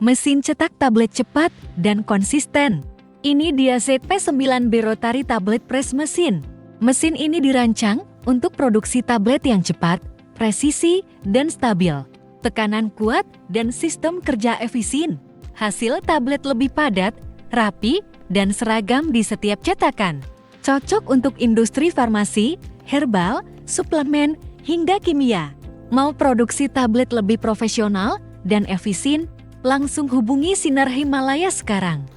Mesin cetak tablet cepat dan konsisten. Ini dia ZP9B Rotary Tablet Press Machine. Mesin ini dirancang untuk produksi tablet yang cepat, presisi, dan stabil. Tekanan kuat dan sistem kerja efisien. Hasil tablet lebih padat, rapi, dan seragam di setiap cetakan. Cocok untuk industri farmasi, herbal, suplemen, hingga kimia. Mau produksi tablet lebih profesional dan efisien? Langsung hubungi Sinar Himalaya sekarang.